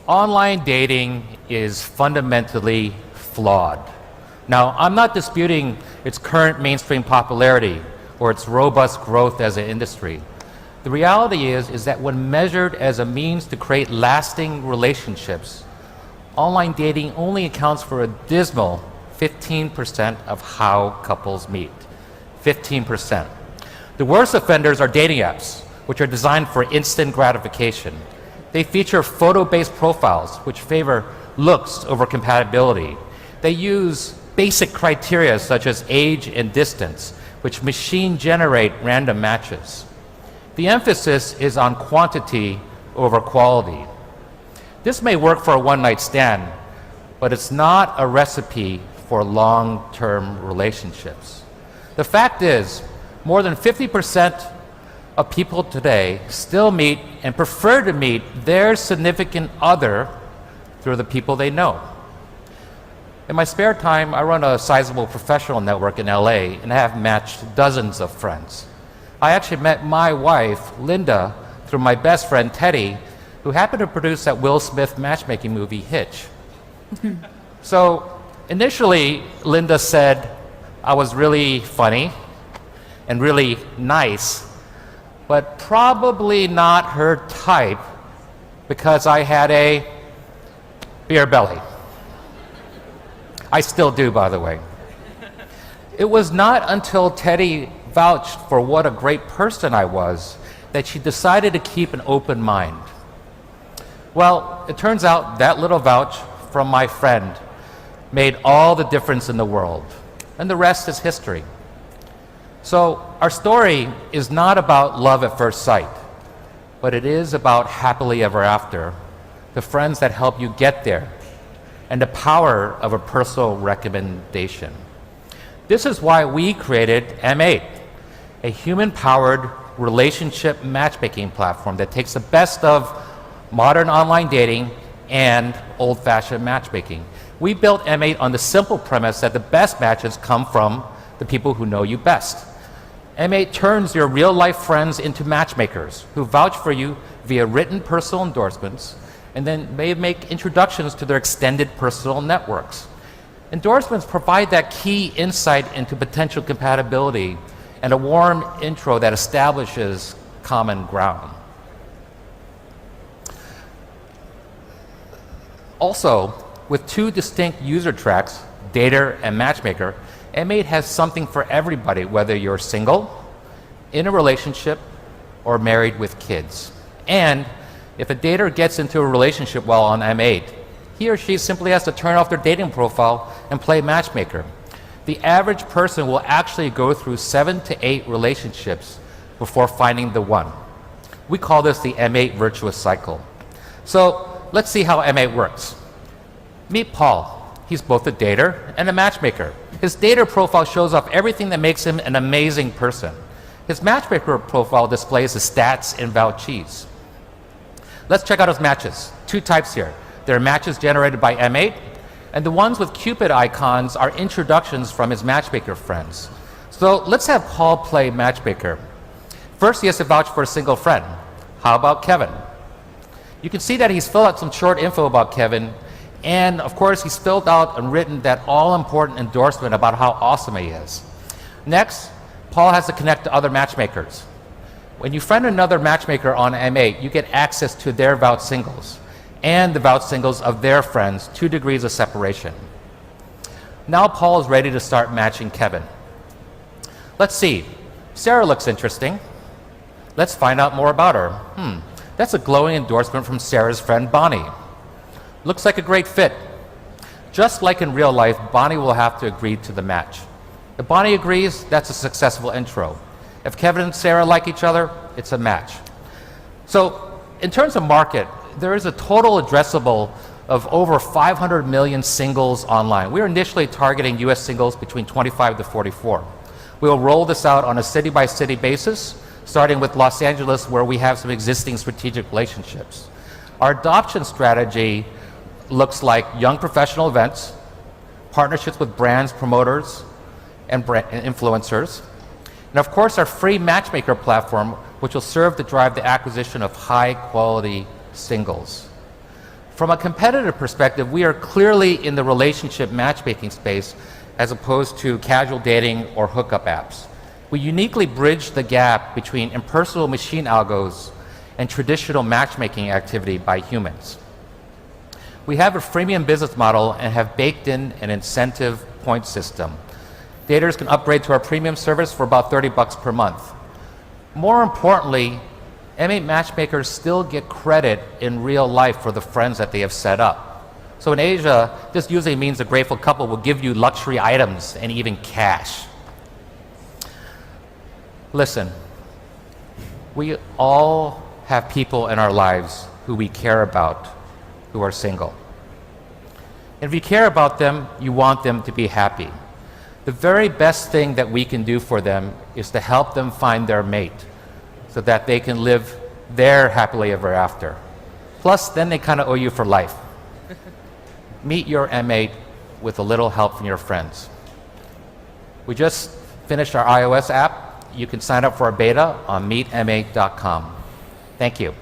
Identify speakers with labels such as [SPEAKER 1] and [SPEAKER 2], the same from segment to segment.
[SPEAKER 1] Online dating is fundamentally flawed. Now, I'm not disputing its current mainstream popularity or its robust growth as an industry. The reality is that when measured as a means to create lasting relationships, online dating only accounts for a dismal 15% of how couples meet. 15%. The worst offenders are dating apps, which are designed for instant gratification. They feature photo-based profiles, which favor looks over compatibility. They use basic criteria such as age and distance, which machine generate random matches. The emphasis is on quantity over quality. This may work for a one-night stand, but it's not a recipe for long-term relationships. The fact is, more than 50% of people today still meet and prefer to meet their significant other through the people they know. In my spare time, I run a sizable professional network in LA and I have matched dozens of friends. I actually met my wife, Linda, through my best friend, Teddy, who happened to produce that Will Smith matchmaking movie, Hitch. So initially, Linda said I was really funny and really nice, but probably not her type because I had a beer belly. I still do, by the way. It was not until Teddy vouched for what a great person I was that she decided to keep an open mind. Well, it turns out that little vouch from my friend made all the difference in the world, and the rest is history. So our story is not about love at first sight, but it is about happily ever after, the friends that help you get there, and the power of a personal recommendation. This is why we created M8, a human-powered relationship matchmaking platform that takes the best of modern online dating and old-fashioned matchmaking. We built M8 on the simple premise that the best matches come from the people who know you best. M8 turns your real-life friends into matchmakers who vouch for you via written personal endorsements and then may make introductions to their extended personal networks. Endorsements provide that key insight into potential compatibility and a warm intro that establishes common ground. Also, with two distinct user tracks, Dater and Matchmaker, M8 has something for everybody, whether you're single, in a relationship, or married with kids. And if a dater gets into a relationship while on M8, he or she simply has to turn off their dating profile and play Matchmaker. The average person will actually go through 7 to 8 relationships before finding the one. We call this the M8 virtuous cycle. So let's see how M8 works. Meet Paul. He's both a dater and a matchmaker. His dater profile shows off everything that makes him an amazing person. His matchmaker profile displays his stats and vouchees. Let's check out his matches. 2 types here. There are matches generated by M8, and the ones with Cupid icons are introductions from his matchmaker friends. So let's have Paul play matchmaker. First, he has to vouch for a single friend. How about Kevin? You can see that he's filled out some short info about Kevin, and of course, he's filled out and written that all-important endorsement about how awesome he is. Next, Paul has to connect to other matchmakers. When you friend another matchmaker on M8, you get access to their vouched singles and the vouched singles of their friends, 2 degrees of separation. Now Paul is ready to start matching Kevin. Let's see, Sarah looks interesting. Let's find out more about her. That's a glowing endorsement from Sarah's friend Bonnie. Looks like a great fit. Just like in real life, Bonnie will have to agree to the match. If Bonnie agrees, that's a successful intro. If Kevin and Sarah like each other, it's a match. So in terms of market, there is a total addressable of over 500 million singles online. We are initially targeting US singles between 25 to 44. We will roll this out on a city-by-city basis, starting with Los Angeles, where we have some existing strategic relationships. Our adoption strategy looks like young professional events, partnerships with brands, promoters, and influencers, and of course our free matchmaker platform, which will serve to drive the acquisition of high-quality singles. From a competitive perspective, we are clearly in the relationship matchmaking space as opposed to casual dating or hookup apps. We uniquely bridge the gap between impersonal machine algos and traditional matchmaking activity by humans. We have a freemium business model and have baked in an incentive point system. Daters can upgrade to our premium service for about $30 per month. More importantly, M8 matchmakers still get credit in real life for the friends that they have set up. So in Asia, this usually means a grateful couple will give you luxury items and even cash. Listen, we all have people in our lives who we care about who are single. And if you care about them, you want them to be happy. The very best thing that we can do for them is to help them find their mate so that they can live their happily ever after. Plus, then they kind of owe you for life. Meet your M8 with a little help from your friends. We just finished our iOS app. You can sign up for a beta on meetm8.com. Thank you.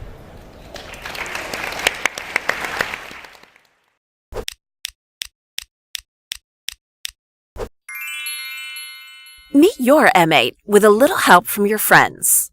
[SPEAKER 2] Meet your M8 with a little help from your friends.